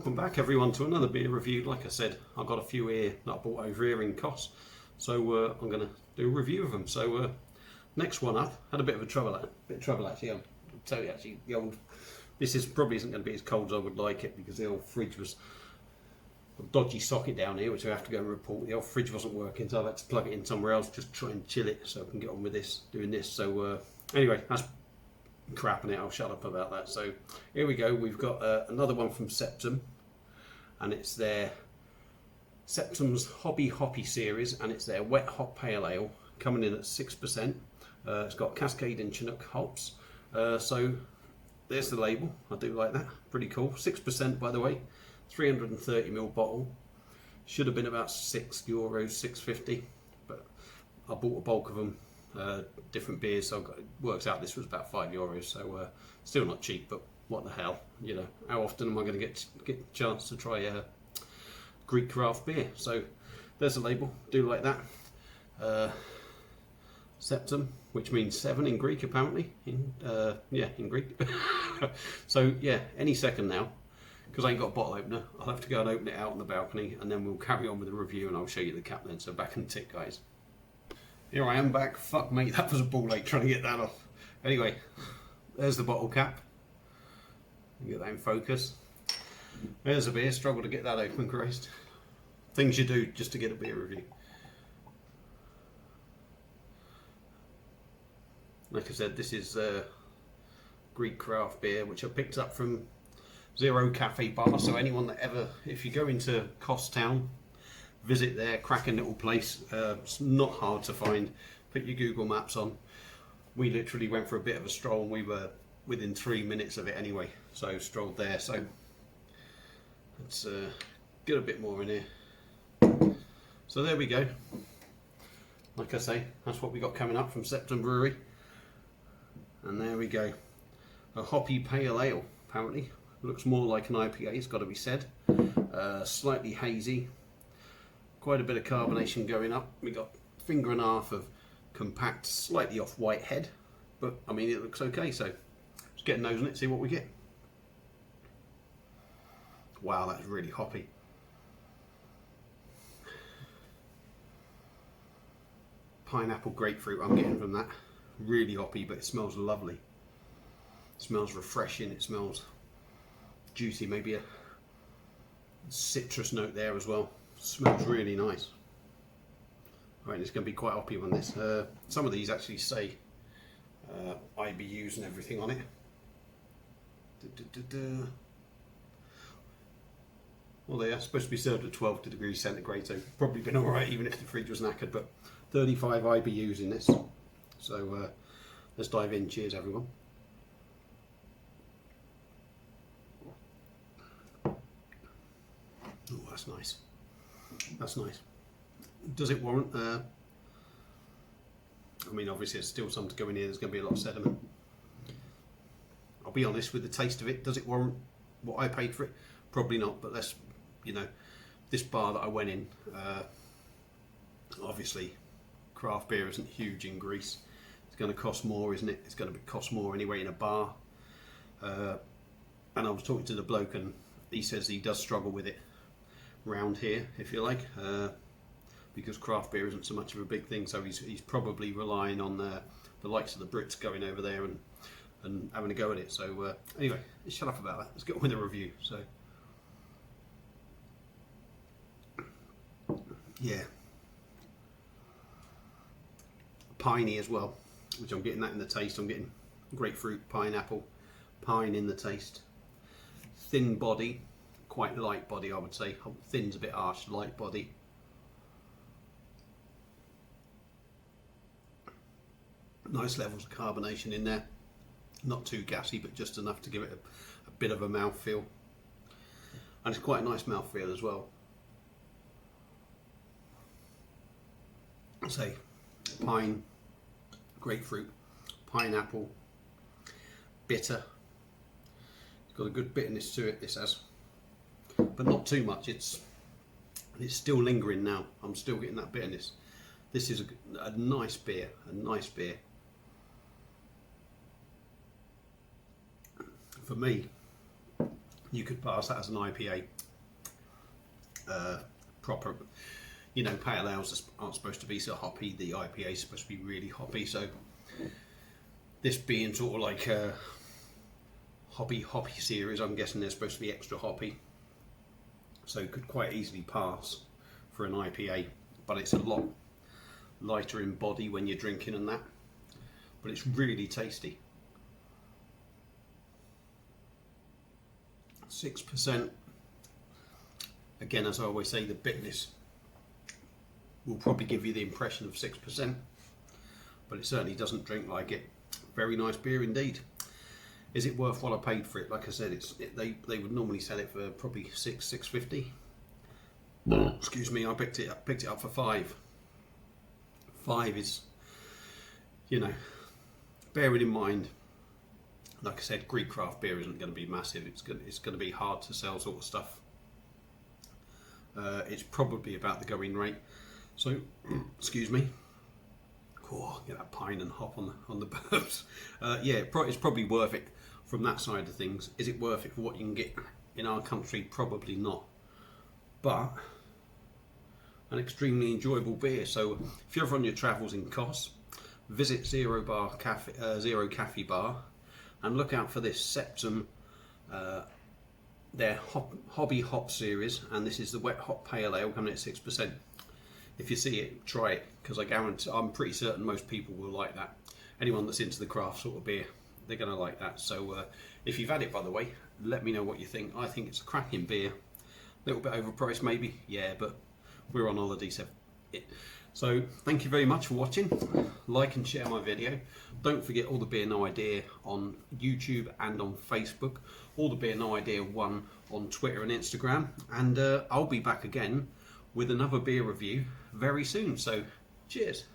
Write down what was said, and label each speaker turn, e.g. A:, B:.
A: welcome back everyone to another beer review. Like I said, I've got a few here that I bought over here in Kos, so I'm going to do a review of them. So next one up, had a bit of trouble actually. I'll tell you actually, this probably isn't going to be as cold as I would like it, because the old fridge was a dodgy socket down here, which I have to go and report. The old fridge wasn't working, so I've had to plug it in somewhere else, just try and chill it so I can get on with doing this. So anyway, that's crapping it. I'll shut up about that. So here we go. We've got another one from Septem, and it's their Septem's hoppy series, and it's their wet hop pale ale, coming in at 6%. It's got Cascade and Chinook hops. So there's the label. I do like that. Pretty cool. 6% by the way. 330ml bottle. Should have been about €6, €6.50, but I bought a bulk of them. Different beers, so it works out this was about €5, so still not cheap, but what the hell, you know, how often am I going to get a chance to try a Greek craft beer? So there's a label. Do like that. Septem, which means 7 in Greek apparently, in Greek. So yeah, any second now, because I ain't got a bottle opener, I'll have to go and open it out on the balcony, and then we'll carry on with the review, and I'll show you the cap then. So back and tick, guys. Here I am back. Fuck mate, that was a ball ache trying to get that off. Anyway, there's the bottle cap. Get that in focus. There's the beer. Struggle to get that open, Christ. Things you do just to get a beer review. Like I said, this is Greek craft beer, which I picked up from Zero Cafe Bar. So anyone that ever, if you go into Kos Town, visit their cracking little place. It's not hard to find. Put your Google Maps on. We literally went for a bit of a stroll, and we were within 3 minutes of it anyway. So strolled there. So let's get a bit more in here. So there we go. Like I say, that's what we got coming up from Septem Brewery. And there we go. A hoppy pale ale, apparently. Looks more like an IPA, it's got to be said. Slightly hazy. Quite a bit of carbonation going up. We got a finger and a half of compact, slightly off white head, but I mean it looks okay. So let's get a nose on it, see what we get. Wow, that's really hoppy. Pineapple, grapefruit I'm getting from that. Really hoppy, but it smells lovely. It smells refreshing. It smells juicy. Maybe a citrus note there as well. Smells really nice. Right, it's going to be quite hoppy on this. Some of these actually say IBUs and everything on it. Well, they are supposed to be served at 12 degrees centigrade, so probably been alright even if the fridge was knackered. But 35 IBUs in this. So let's dive in. Cheers, everyone. Oh, that's nice. That's nice. Does it warrant? I mean, obviously, there's still some to go in here. There's going to be a lot of sediment. I'll be honest with the taste of it. Does it warrant what I paid for it? Probably not. But let's, you know, this bar that I went in, obviously, craft beer isn't huge in Greece. It's going to cost more, isn't it? It's going to cost more anyway in a bar. And I was talking to the bloke, and he says he does struggle with it round here, if you like, because craft beer isn't so much of a big thing, so he's probably relying on the likes of the Brits going over there and having a go at it. So anyway, shut up about that. Let's get on with the review. So yeah, piney as well, which I'm getting that in the taste. I'm getting grapefruit, pineapple, pine in the taste. Thin body. Quite light body, I would say. Thin's a bit harsh, light body. Nice levels of carbonation in there. Not too gassy, but just enough to give it a bit of a mouthfeel. And it's quite a nice mouthfeel as well. Say pine, grapefruit, pineapple, bitter. It's got a good bitterness to it, this has. But not too much. It's still lingering now. I'm still getting that bitterness. This is a nice beer. A nice beer. For me, You could pass that as an IPA. Proper, you know, pale ales aren't supposed to be so hoppy. The IPA is supposed to be really hoppy. So this being sort of like a hoppy series, I'm guessing they're supposed to be extra hoppy. So it could quite easily pass for an IPA, but it's a lot lighter in body when you're drinking and that. But it's really tasty. 6%. Again, as I always say, the bitterness will probably give you the impression of 6%, but it certainly doesn't drink like it. Very nice beer indeed. Is it worth what I paid for it? Like I said, they would normally sell it for probably $6.50. Excuse me, I picked it up for $5. $5 is, you know, bearing in mind, like I said, Greek craft beer isn't going to be massive. It's going to be hard to sell sort of stuff. It's probably about the going rate. So, excuse me. Oh, get that pine and hop on the burps. Yeah, it's probably worth it from that side of things. Is it worth it for what you can get in our country? Probably not. But an extremely enjoyable beer. So if you're ever on your travels in Kos, visit Zero Cafe Bar and look out for this Septem, their hobby hop series, and this is the wet hop pale ale coming at 6%. If you see it, try it, because I guarantee, I'm pretty certain most people will like that. Anyone that's into the craft sort of beer, they're going to like that. So if you've had it, by the way, let me know what you think. I think it's a cracking beer. A little bit overpriced maybe, yeah, but we're on holiday, so thank you very much for watching. Like and share my video. Don't forget All the Beer No Idea on YouTube and on Facebook. All the Beer No Idea 1 on Twitter and Instagram. And I'll be back again with another beer review very soon. So cheers.